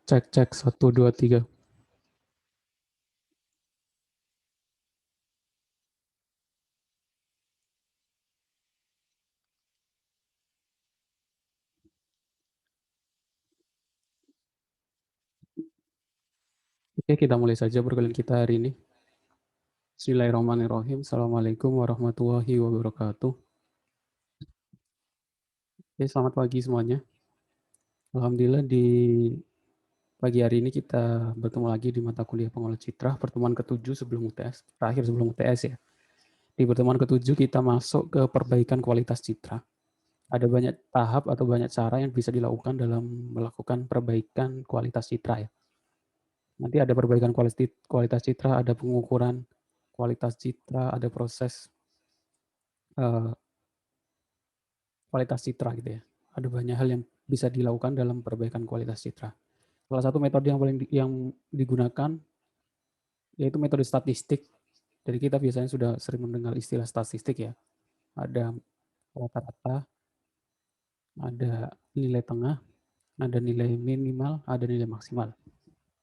Cek, cek, 1, 2, 3. Oke, kita mulai saja perkuliahan kita hari ini. Bismillahirrahmanirrahim. Assalamualaikum warahmatullahi wabarakatuh. Oke, selamat pagi semuanya. Alhamdulillah di pagi hari ini kita bertemu lagi di mata kuliah pengolah citra, pertemuan ke-7 sebelum UTS, terakhir sebelum UTS ya. Di pertemuan ke-7 kita masuk ke perbaikan kualitas citra. Ada banyak tahap atau banyak cara yang bisa dilakukan dalam melakukan perbaikan kualitas citra ya. Nanti ada perbaikan kualitas citra, ada pengukuran kualitas citra, ada proses uh, kualitas citra gitu ya. Ada banyak hal yang bisa dilakukan dalam perbaikan kualitas citra. Salah satu metode yang paling yang digunakan yaitu metode statistik. Jadi kita biasanya sudah sering mendengar istilah statistik ya. Ada rata-rata, ada nilai tengah, ada nilai minimal, ada nilai maksimal.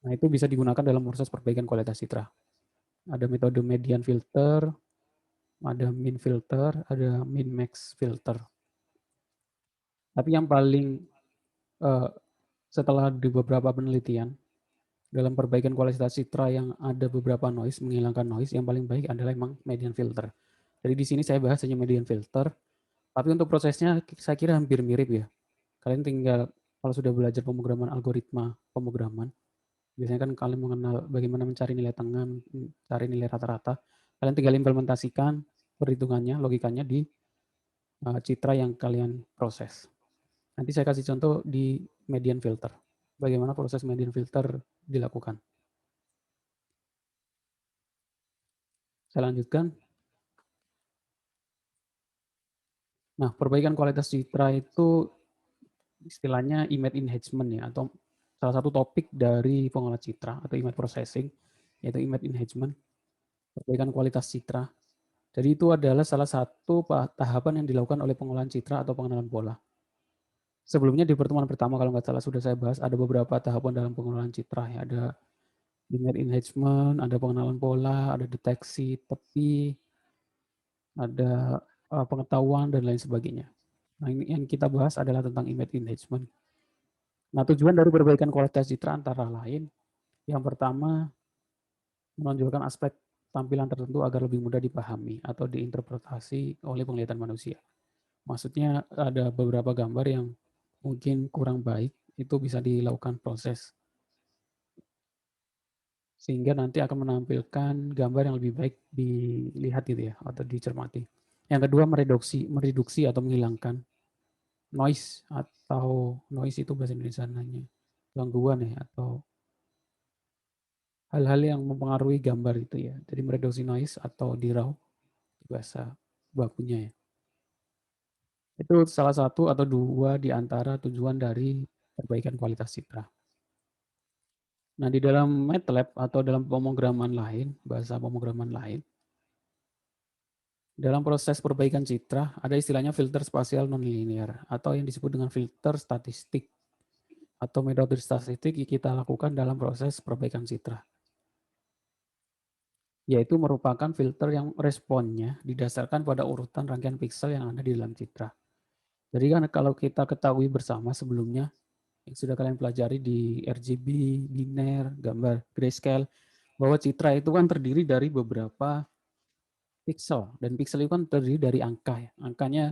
Nah, itu bisa digunakan dalam proses perbaikan kualitas citra. Ada metode median filter, ada min filter, ada min max filter. Tapi yang paling setelah di beberapa penelitian dalam perbaikan kualitas citra yang ada beberapa noise, menghilangkan noise, yang paling baik adalah memang median filter. Jadi di sini saya bahas hanya median filter, tapi untuk prosesnya saya kira hampir mirip ya. Kalian tinggal kalau sudah belajar pemrograman algoritma pemrograman, biasanya kan kalian mengenal bagaimana mencari nilai tengah, mencari nilai rata-rata. Kalian tinggal implementasikan perhitungannya, logikanya di citra yang kalian proses. Nanti saya kasih contoh di median filter. Bagaimana proses median filter dilakukan. Saya lanjutkan. Nah, perbaikan kualitas citra itu istilahnya image enhancement ya, atau salah satu topik dari pengolah citra atau image processing, yaitu image enhancement, perbaikan kualitas citra. Jadi itu adalah salah satu tahapan yang dilakukan oleh pengolahan citra atau pengenalan pola. Sebelumnya di pertemuan pertama kalau nggak salah sudah saya bahas ada beberapa tahapan dalam pengolahan citra ya. Ada image enhancement, ada pengenalan pola, ada deteksi tepi, ada pengetahuan dan lain sebagainya. Nah, ini yang kita bahas adalah tentang image enhancement. Nah, tujuan dari perbaikan kualitas citra antara lain, yang pertama menonjolkan aspek tampilan tertentu agar lebih mudah dipahami atau diinterpretasi oleh penglihatan manusia. Maksudnya ada beberapa gambar yang mungkin kurang baik, itu bisa dilakukan proses sehingga nanti akan menampilkan gambar yang lebih baik dilihat gitu ya atau dicermati. Yang kedua mereduksi atau menghilangkan noise atau noise itu bahasa Indonesia nanya gangguan ya atau hal-hal yang mempengaruhi gambar itu ya. Jadi mereduksi noise atau di raw bahasa bakunya ya. Itu salah satu atau dua di antara tujuan dari perbaikan kualitas citra. Nah, di dalam MATLAB atau dalam pemrograman lain, bahasa pemrograman lain, dalam proses perbaikan citra ada istilahnya filter spasial nonlinear atau yang disebut dengan filter statistik atau metode statistik yang kita lakukan dalam proses perbaikan citra. Yaitu merupakan filter yang responnya didasarkan pada urutan rangkaian piksel yang ada di dalam citra. Jadi kan kalau kita ketahui bersama sebelumnya, yang sudah kalian pelajari di RGB, biner, gambar grayscale, bahwa citra itu kan terdiri dari beberapa pixel, dan pixel itu kan terdiri dari angka ya. Angkanya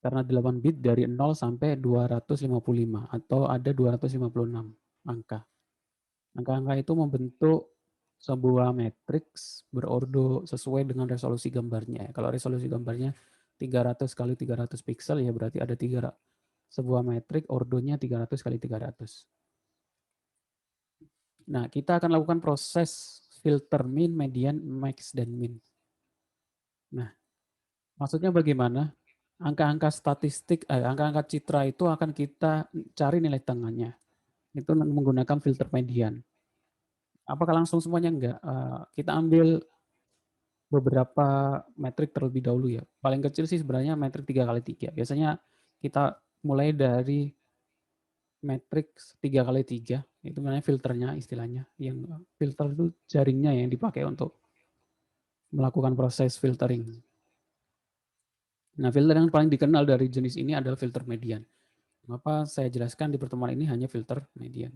karena 8 bit dari 0 sampai 255 atau ada 256 angka. Angka-angka itu membentuk sebuah matriks berordo sesuai dengan resolusi gambarnya. Kalau resolusi gambarnya 300 kali 300 pixel ya berarti ada sebuah metrik ordonya 300 kali 300. Nah, kita akan lakukan proses filter min, median, max, dan min. Nah, maksudnya bagaimana? Angka-angka statistik, angka-angka citra itu akan kita cari nilai tengahnya. Itu menggunakan filter median. Apakah langsung semuanya? Enggak. Kita ambil beberapa metrik terlebih dahulu ya. Paling kecil sih sebenarnya metrik 3 kali 3. Biasanya kita mulai dari matriks 3x3, itu namanya filternya istilahnya. Yang filter itu jaringnya yang dipakai untuk melakukan proses filtering. Nah, filter yang paling dikenal dari jenis ini adalah filter median. Mengapa saya jelaskan di pertemuan ini hanya filter median.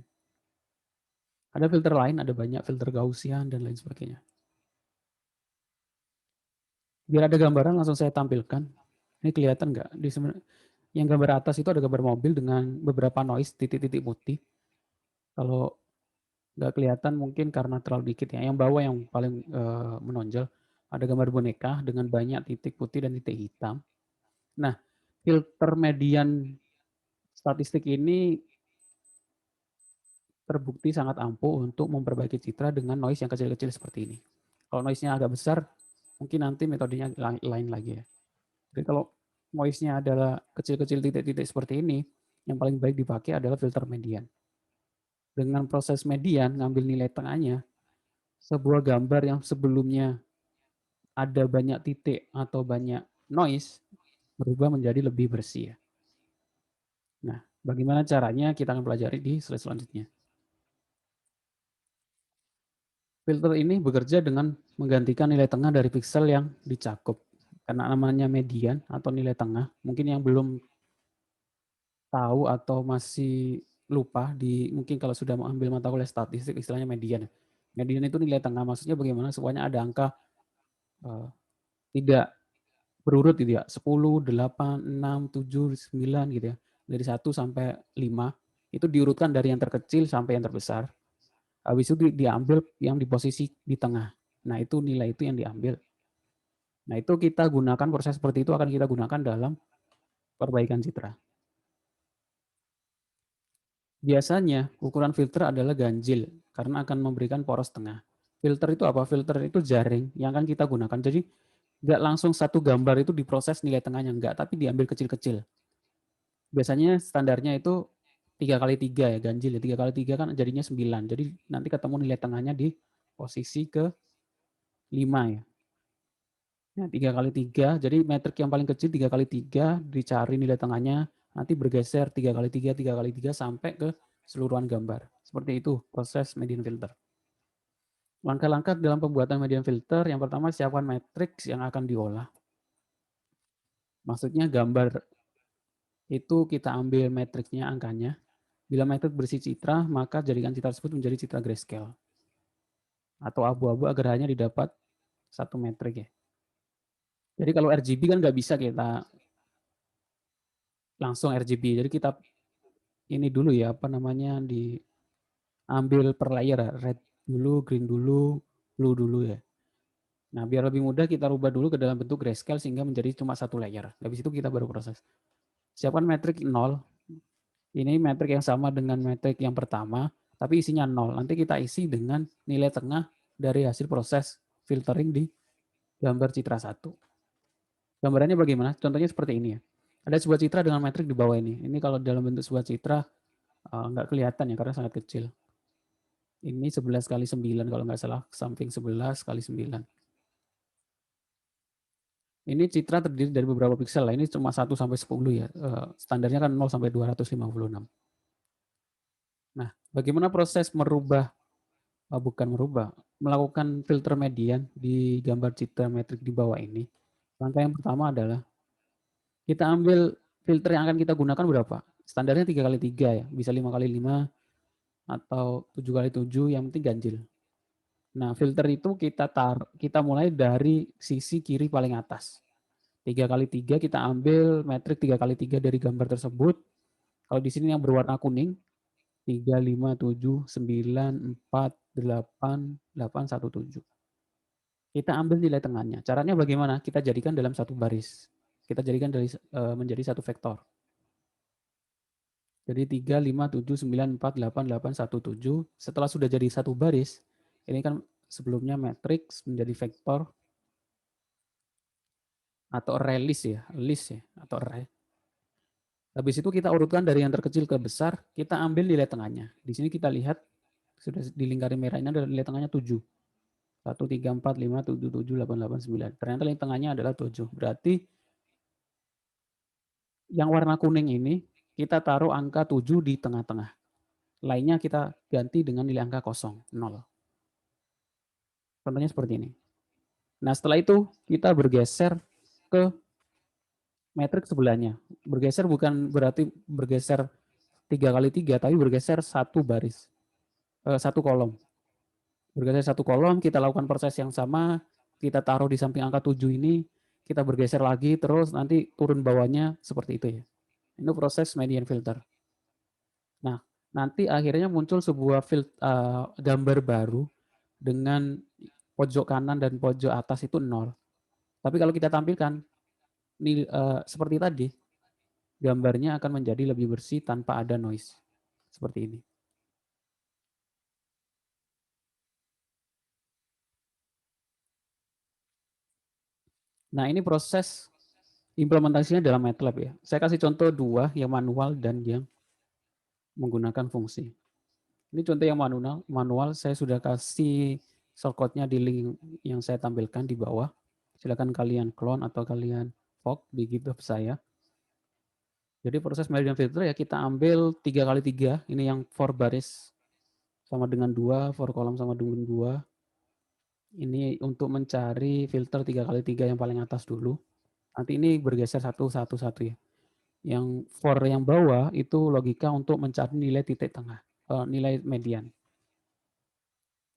Ada filter lain, ada banyak filter Gaussian dan lain sebagainya. Biar ada gambaran langsung saya tampilkan. Ini kelihatan nggak? Yang gambar atas itu ada gambar mobil dengan beberapa noise titik-titik putih. Kalau nggak kelihatan mungkin karena terlalu dikit ya. Yang bawah yang paling menonjol ada gambar boneka dengan banyak titik putih dan titik hitam. Nah, filter median statistik ini terbukti sangat ampuh untuk memperbaiki citra dengan noise yang kecil-kecil seperti ini. Kalau noise-nya agak besar, mungkin nanti metodenya lain lagi ya. Jadi kalau noise-nya adalah kecil-kecil titik-titik seperti ini, yang paling baik dipakai adalah filter median. Dengan proses median, ngambil nilai tengahnya, sebuah gambar yang sebelumnya ada banyak titik atau banyak noise, berubah menjadi lebih bersih ya. Nah, bagaimana caranya kita akan pelajari di slide selanjutnya. Filter ini bekerja dengan menggantikan nilai tengah dari piksel yang dicakup. Karena namanya median atau nilai tengah, mungkin yang belum tahu atau masih lupa mungkin kalau sudah mengambil mata kuliah statistik istilahnya median. Median itu nilai tengah, maksudnya bagaimana semuanya ada angka tidak berurut gitu ya, 10, 8, 6, 7, 9 gitu ya. Dari 1 sampai 5 itu diurutkan dari yang terkecil sampai yang terbesar. Habis itu diambil yang di posisi di tengah. Nah, itu nilai itu yang diambil. Nah, itu kita gunakan proses seperti itu akan kita gunakan dalam perbaikan citra. Biasanya ukuran filter adalah ganjil karena akan memberikan poros tengah. Filter itu apa? Filter itu jaring yang akan kita gunakan. Jadi nggak langsung satu gambar itu diproses nilai tengahnya, enggak, tapi diambil kecil-kecil. Biasanya standarnya itu 3x3 ya, ganjil ya. 3x3 kan jadinya 9. Jadi nanti ketemu nilai tengahnya di posisi ke 5 ya. Nah, 3x3, jadi metrik yang paling kecil 3x3, dicari nilai tengahnya, nanti bergeser 3x3, 3x3 sampai ke seluruhan gambar. Seperti itu proses median filter. Langkah-langkah dalam pembuatan median filter, yang pertama siapkan matriks yang akan diolah. Maksudnya gambar itu kita ambil matriksnya, angkanya. Bila metrik bersih citra, maka jadikan citra tersebut menjadi citra grayscale. Atau abu-abu agar hanya didapat satu metrik ya. Jadi kalau RGB kan nggak bisa kita langsung RGB. Jadi kita ini dulu ya, apa namanya, diambil per layer ya, red dulu, green dulu, blue dulu ya. Nah, biar lebih mudah kita rubah dulu ke dalam bentuk grayscale sehingga menjadi cuma satu layer. Habis itu kita baru proses. Siapkan metrik 0. Ini metrik yang sama dengan metrik yang pertama, tapi isinya 0. Nanti kita isi dengan nilai tengah dari hasil proses filtering di gambar citra 1. Gambarannya bagaimana? Contohnya seperti ini ya. Ada sebuah citra dengan metrik di bawah ini. Ini kalau dalam bentuk sebuah citra nggak kelihatan ya karena sangat kecil. Ini 11 kali 9 kalau nggak salah, samping 11 kali 9. Ini citra terdiri dari beberapa piksel lah. Ini cuma 1 sampai 10 ya. Standarnya kan 0 sampai 256. Nah, bagaimana proses melakukan filter median di gambar citra metrik di bawah ini? Langkah yang pertama adalah kita ambil filter yang akan kita gunakan berapa? Standarnya 3x3 ya, bisa 5x5 atau 7x7, yang penting ganjil. Nah, filter itu kita mulai dari sisi kiri paling atas. 3x3 kita ambil metrik 3x3 dari gambar tersebut. Kalau di sini yang berwarna kuning, 3, 5, 7, 9, 4, 8, 8, 1, 7. Kita ambil nilai tengahnya. Caranya bagaimana? Kita jadikan dalam satu baris. Kita jadikan menjadi satu vektor. Jadi 3, 5, 7, 9, 4, 8, 8, 1, 7. Setelah sudah jadi satu baris, ini kan sebelumnya matriks menjadi vektor atau array list ya, atau array. Habis itu kita urutkan dari yang terkecil ke besar, kita ambil nilai tengahnya. Di sini kita lihat sudah dilingkari merah ini adalah nilai tengahnya 7. 1, 3, 4, 5, 7, 7, 8, 8, 9. Ternyata nilai tengahnya adalah 7. Berarti yang warna kuning ini kita taruh angka 7 di tengah-tengah. Lainnya kita ganti dengan nilai angka kosong, 0. Contohnya seperti ini. Nah, setelah itu kita bergeser ke matriks sebelahnya. Bergeser bukan berarti bergeser 3 kali 3, tapi bergeser satu baris, satu kolom. Bergeser satu kolom, kita lakukan proses yang sama, kita taruh di samping angka 7 ini, kita bergeser lagi, terus nanti turun bawahnya seperti itu ya. Ini proses median filter. Nah, nanti akhirnya muncul sebuah gambar baru dengan pojok kanan dan pojok atas itu 0. Tapi kalau kita tampilkan seperti tadi, gambarnya akan menjadi lebih bersih tanpa ada noise. Seperti ini. Nah, ini proses implementasinya dalam MATLAB ya. Saya kasih contoh dua, yang manual dan yang menggunakan fungsi. Ini contoh yang manual saya sudah kasih shortcut-nya di link yang saya tampilkan di bawah. Silakan kalian clone atau kalian fork di GitHub saya. Jadi proses median filter ya kita ambil 3 kali 3, ini yang for baris sama dengan 2, for kolom sama dengan 2. Ini untuk mencari filter 3 kali 3 yang paling atas dulu. Nanti ini bergeser satu ya. Yang for yang bawah itu logika untuk mencari nilai titik tengah, nilai median.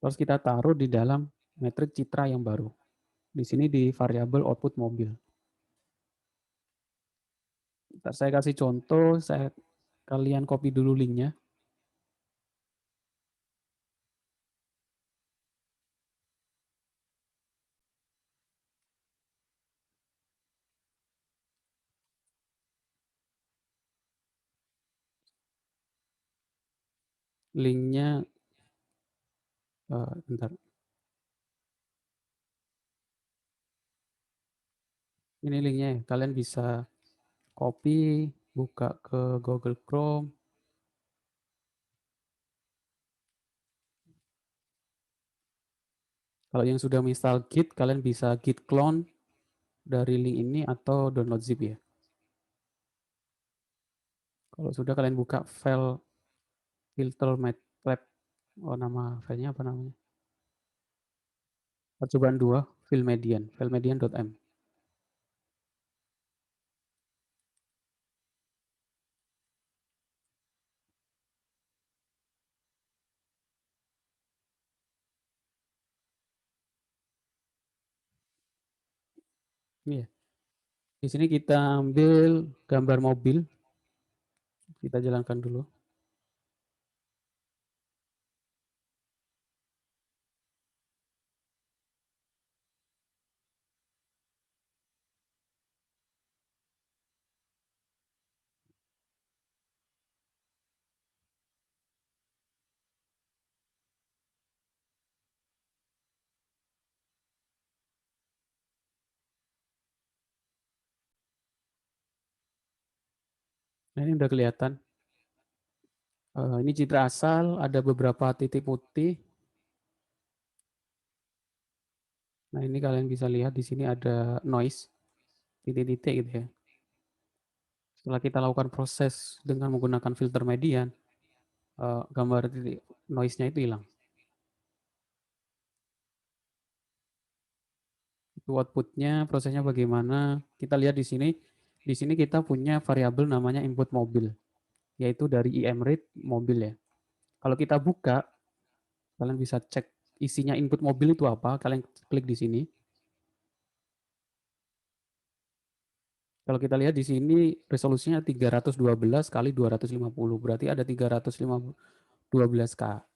Terus kita taruh di dalam metrik citra yang baru. Di sini di variabel output mobil. Saya kasih contoh, kalian copy dulu linknya. Linknya, bentar. Ini linknya ya. Kalian bisa copy, buka ke Google Chrome. Kalau yang sudah install Git, kalian bisa git clone dari link ini atau download zip ya. Kalau sudah kalian buka file filter MATLAB, nama filenya apa namanya? Percobaan 2, filmedian.m. Iya. Di sini kita ambil gambar mobil, kita jalankan dulu. Nah, ini udah kelihatan. Ini citra asal, ada beberapa titik putih. Nah, ini kalian bisa lihat di sini ada noise, titik-titik gitu ya. Setelah kita lakukan proses dengan menggunakan filter median, gambar titik noise-nya itu hilang. Itu output-nya, prosesnya bagaimana. Kita lihat di sini. Di sini kita punya variabel namanya input mobil, yaitu dari imread mobil ya. Kalau kita buka, kalian bisa cek isinya input mobil itu apa. Kalian klik di sini. Kalau kita lihat di sini resolusinya 312 kali 250, berarti ada 312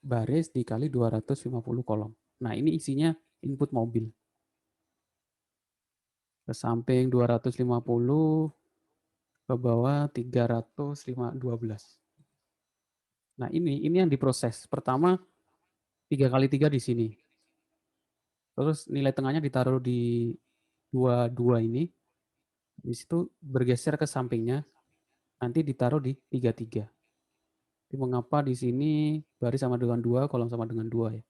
baris dikali 250 kolom. Nah, ini isinya input mobil. Ke samping 250, ke bawah 312. Nah, ini yang diproses. Pertama 3 kali 3 di sini. Terus nilai tengahnya ditaruh di 22 ini. Di situ bergeser ke sampingnya, nanti ditaruh di 33. Jadi mengapa di sini baris sama dengan 2, kolom sama dengan 2 ya.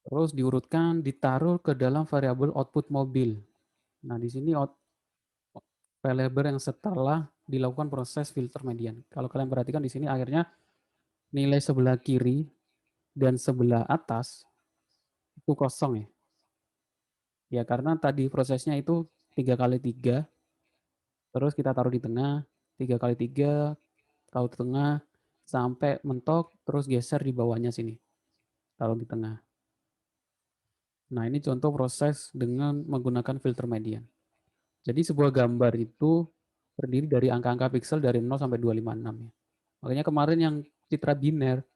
Terus diurutkan, ditaruh ke dalam variabel output mobil. Nah, di sini file label yang setelah dilakukan proses filter median. Kalau kalian perhatikan di sini akhirnya nilai sebelah kiri dan sebelah atas itu kosong ya. Ya karena tadi prosesnya itu 3 kali 3, terus kita taruh di tengah, 3 kali 3, taruh di tengah, sampai mentok, terus geser di bawahnya sini, taruh di tengah. Nah ini contoh proses dengan menggunakan filter median. Jadi sebuah gambar itu terdiri dari angka-angka pixel dari 0 sampai 256 ya. Makanya kemarin yang citra biner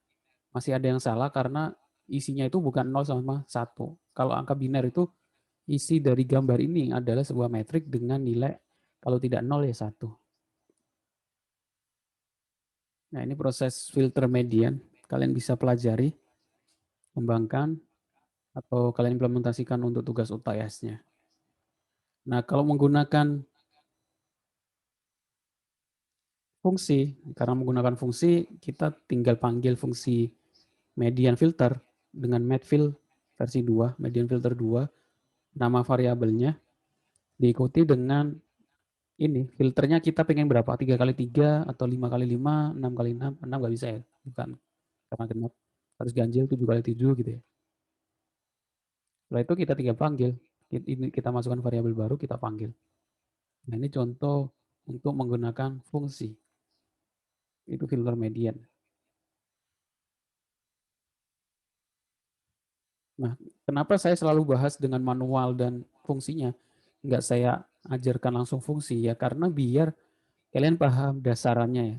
masih ada yang salah karena isinya itu bukan 0 sama 1. Kalau angka biner itu isi dari gambar ini adalah sebuah metrik dengan nilai kalau tidak 0 ya 1. Nah ini proses filter median. Kalian bisa pelajari, kembangkan, atau kalian implementasikan untuk tugas UTS-nya. Nah kalau menggunakan fungsi, karena menggunakan fungsi, kita tinggal panggil fungsi median filter dengan medfil versi 2, median filter 2, nama variabelnya, diikuti dengan ini, filternya kita pengen berapa, 3 kali 3 atau 5 kali 5, 6 kali 6, 6 nggak bisa ya, bukan, karena genap, harus ganjil 7 kali 7 gitu ya. Setelah itu kita tinggal panggil, ini kita masukkan variabel baru, kita panggil. Nah ini contoh untuk menggunakan fungsi, itu filter median. Nah, kenapa saya selalu bahas dengan manual dan fungsinya? Nggak saya ajarkan langsung fungsi ya, karena biar kalian paham dasarannya ya,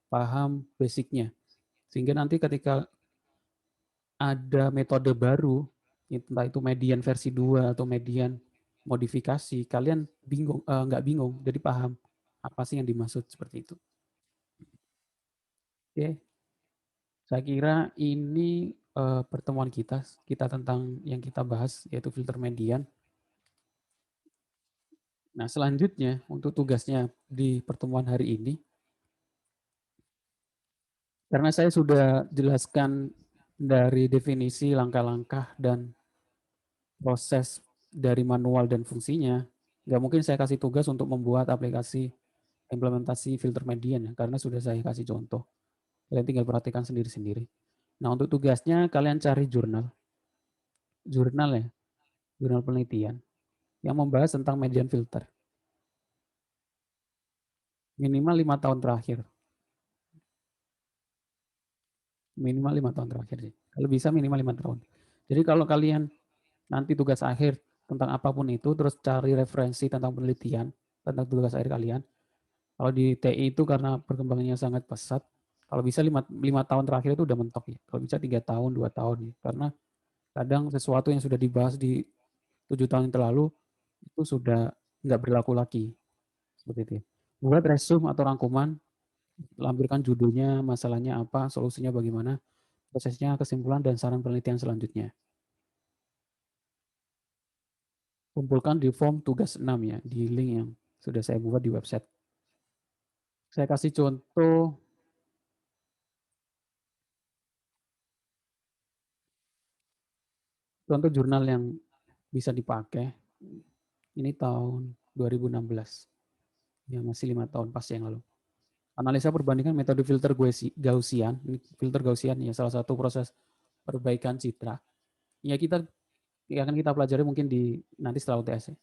paham basicnya. Sehingga nanti ketika ada metode baru, entah itu median versi 2 atau median modifikasi, kalian bingung, nggak bingung, jadi paham apa sih yang dimaksud seperti itu. Oke, saya kira ini pertemuan kita tentang yang kita bahas yaitu filter median. Nah, selanjutnya untuk tugasnya di pertemuan hari ini, karena saya sudah jelaskan dari definisi langkah-langkah dan proses dari manual dan fungsinya, nggak mungkin saya kasih tugas untuk membuat aplikasi implementasi filter median ya, karena sudah saya kasih contoh. Kalian tinggal perhatikan sendiri-sendiri. Nah, untuk tugasnya kalian cari jurnal ya, jurnal penelitian yang membahas tentang median filter. Minimal 5 tahun terakhir. Minimal 5 tahun terakhir sih. Kalau bisa minimal 5 tahun. Jadi kalau kalian nanti tugas akhir tentang apapun itu, terus cari referensi tentang penelitian, tentang tugas akhir kalian. Kalau di TI itu karena perkembangannya sangat pesat, kalau bisa 5 tahun terakhir itu udah mentok ya. Kalau bisa 3 tahun, 2 tahun ya. Karena kadang sesuatu yang sudah dibahas di 7 tahun yang terlalu itu sudah nggak berlaku lagi. Seperti itu. Buat resume atau rangkuman, lampirkan judulnya, masalahnya apa, solusinya bagaimana, prosesnya, kesimpulan, dan saran penelitian selanjutnya. Kumpulkan di form tugas 6 ya, di link yang sudah saya buat di website. Saya kasih contoh jurnal yang bisa dipakai. Ini tahun 2016. Ya masih 5 tahun pas yang lalu. Analisa perbandingan metode filter Gaussian. Ini filter Gaussian ya salah satu proses perbaikan citra. Ya kita akan kita pelajari mungkin di nanti setelah UTS ya.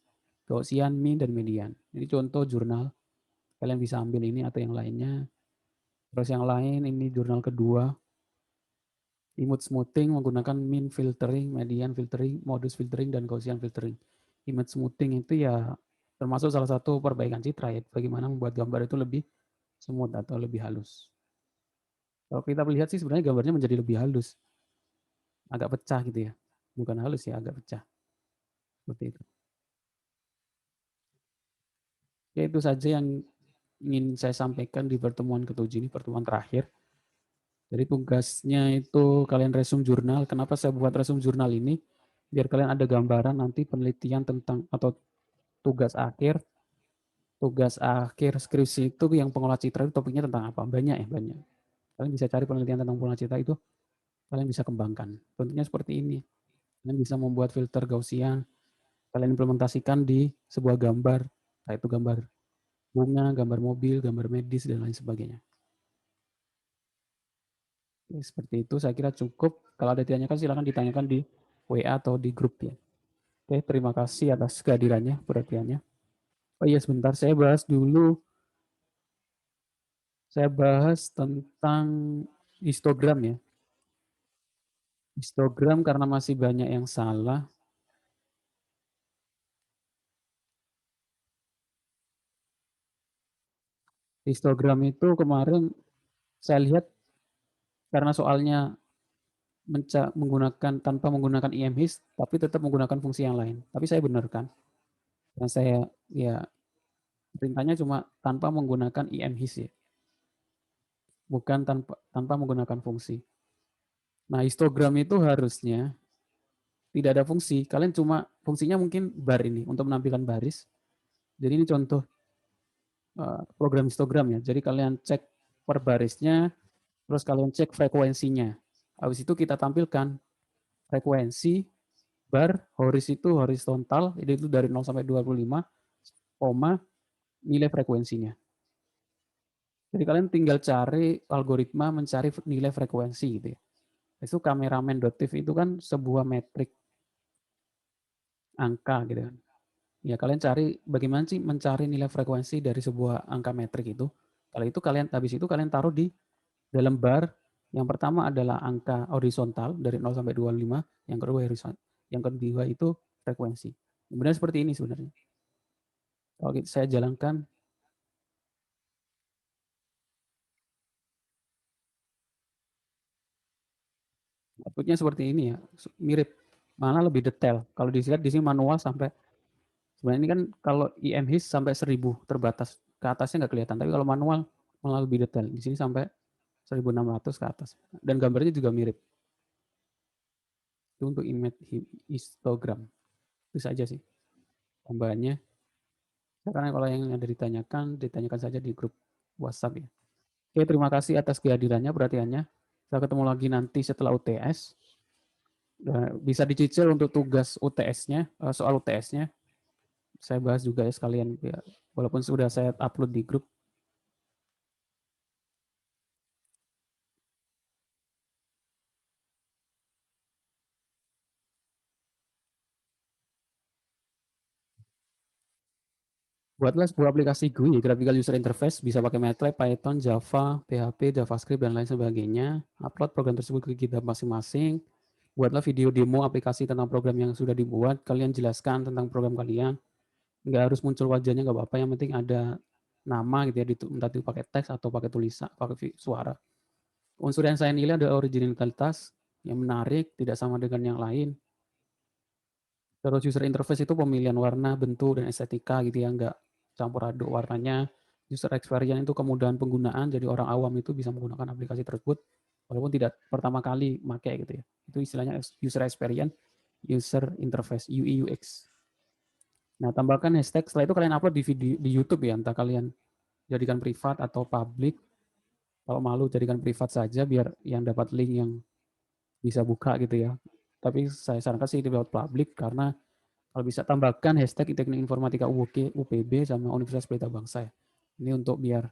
Gaussian, mean, dan median. Ini contoh jurnal. Kalian bisa ambil ini atau yang lainnya. Terus yang lain ini jurnal kedua. Image smoothing menggunakan mean filtering, median filtering, modus filtering, dan Gaussian filtering. Image smoothing itu ya termasuk salah satu perbaikan citra ya. Bagaimana membuat gambar itu lebih smooth atau lebih halus. Kalau kita lihat sih sebenarnya gambarnya menjadi lebih halus. Agak pecah gitu ya. Bukan halus ya, agak pecah. Seperti itu. Ya itu saja yang ingin saya sampaikan di pertemuan ke-7 ini, pertemuan terakhir. Jadi tugasnya itu kalian resume jurnal. Kenapa saya buat resume jurnal ini? Biar kalian ada gambaran nanti penelitian tentang atau tugas akhir skripsi itu yang pengolah citra itu topiknya tentang apa? Banyak ya, banyak. Kalian bisa cari penelitian tentang pengolah citra itu, kalian bisa kembangkan. Tentunya seperti ini. Kalian bisa membuat filter Gaussian, kalian implementasikan di sebuah gambar, nah itu gambar bunga, gambar mobil, gambar medis, dan lain sebagainya. Oke, seperti itu saya kira cukup. Kalau ada ditanyakan silakan ditanyakan di WA atau di grup ya. Oke, terima kasih atas kehadirannya, perhatiannya. Oh iya sebentar, saya bahas tentang histogram ya. Histogram karena masih banyak yang salah. Histogram itu kemarin saya lihat karena soalnya menggunakan tanpa menggunakan IMHIS, tapi tetap menggunakan fungsi yang lain. Tapi saya benarkan, dan saya ya perintahnya cuma tanpa menggunakan IMHIS ya, bukan tanpa menggunakan fungsi. Nah, histogram itu harusnya tidak ada fungsi. Kalian cuma fungsinya mungkin bar ini untuk menampilkan baris. Jadi ini contoh program histogram ya. Jadi kalian cek per barisnya, terus kalian cek frekuensinya. Habis itu kita tampilkan frekuensi bar horis itu horizontal, itu dari 0 sampai 25, koma nilai frekuensinya. Jadi kalian tinggal cari algoritma mencari nilai frekuensi gitu ya. Itu kameramen.tif itu kan sebuah metrik angka gitu kan. Ya kalian cari bagaimana sih mencari nilai frekuensi dari sebuah angka metrik itu. Kalau itu kalian habis itu kalian taruh di dalam bar. Yang pertama adalah angka horizontal dari 0 sampai 25, yang kedua horizontal, yang kedua itu frekuensi. Sebenarnya seperti ini sebenarnya. Kalau saya jalankan outputnya seperti ini ya, mirip, malah lebih detail. Kalau dilihat di sini manual sampai sebenarnya ini kan kalau IMHIS sampai 1000 terbatas, ke atasnya nggak kelihatan, tapi kalau manual malah lebih detail. Di sini sampai 1600 ke atas. Dan gambarnya juga mirip. Itu untuk image histogram. Itu saja sih tambahannya. Karena kalau yang ada ditanyakan saja di grup WhatsApp ya. Oke, terima kasih atas kehadirannya, perhatiannya. Kita ketemu lagi nanti setelah UTS. Bisa dicicil untuk tugas UTS-nya, soal UTS-nya. Saya bahas juga ya sekalian, ya, walaupun sudah saya upload di grup. Buatlah sebuah aplikasi GUI, Graphical User Interface, bisa pakai MATLAB, Python, Java, PHP, JavaScript, dan lain sebagainya. Upload program tersebut ke GitHub masing-masing. Buatlah video demo aplikasi tentang program yang sudah dibuat. Kalian jelaskan tentang program kalian. Nggak harus muncul wajahnya, nggak apa-apa. Yang penting ada nama gitu ya, entah itu pakai teks atau pakai tulisan, pakai suara. Unsur yang saya nilai ada originalitas, yang menarik, tidak sama dengan yang lain. Terus user interface itu pemilihan warna, bentuk, dan estetika gitu ya, nggak campur aduk warnanya. User experience itu kemudahan penggunaan, jadi orang awam itu bisa menggunakan aplikasi tersebut, walaupun tidak pertama kali pakai gitu ya. Itu istilahnya user experience, user interface, UI UX. Nah, tambahkan hashtag, setelah itu kalian upload di video di YouTube ya, entah kalian jadikan privat atau public. Kalau malu jadikan privat saja biar yang dapat link yang bisa buka gitu ya. Tapi saya sarankan sih lewat publik karena kalau bisa tambahkan hashtag teknik informatika UUG, UPB sama Universitas Pelita Bangsa ya. Ini untuk biar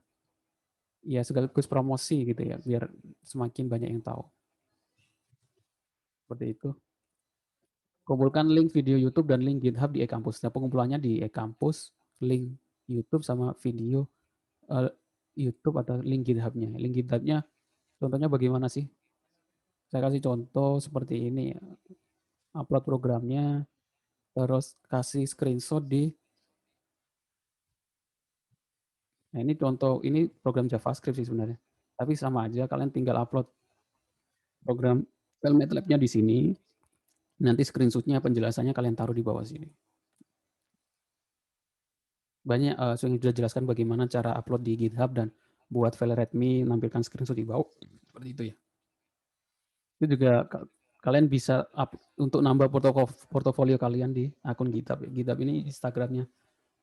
ya sekaligus promosi gitu ya, biar semakin banyak yang tahu. Seperti itu. Kumpulkan link video YouTube dan link GitHub di e-kampus. Nah, pengumpulannya di e-kampus, link YouTube sama video YouTube atau link GitHub-nya. Link GitHub-nya contohnya bagaimana sih? Saya kasih contoh seperti ini ya. Upload programnya, terus kasih screenshot di, nah ini contoh, ini program JavaScript sih sebenarnya. Tapi sama aja, kalian tinggal upload program file MATLAB-nya di sini, nanti screenshot-nya penjelasannya kalian taruh di bawah sini. Banyak sudah jelaskan bagaimana cara upload di GitHub dan buat file readme, nampilkan screenshot di bawah. Seperti itu ya. Itu juga kalian bisa untuk nambah portofolio kalian di akun GitHub. GitHub ini Instagramnya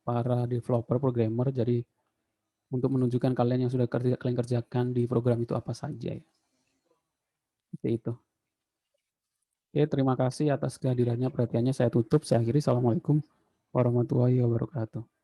para developer, programmer, jadi untuk menunjukkan kalian yang sudah kalian kerjakan di program itu apa saja ya. Seperti itu. Oke, terima kasih atas kehadirannya, perhatiannya. Saya tutup, saya akhiri. Assalamualaikum warahmatullahi wabarakatuh.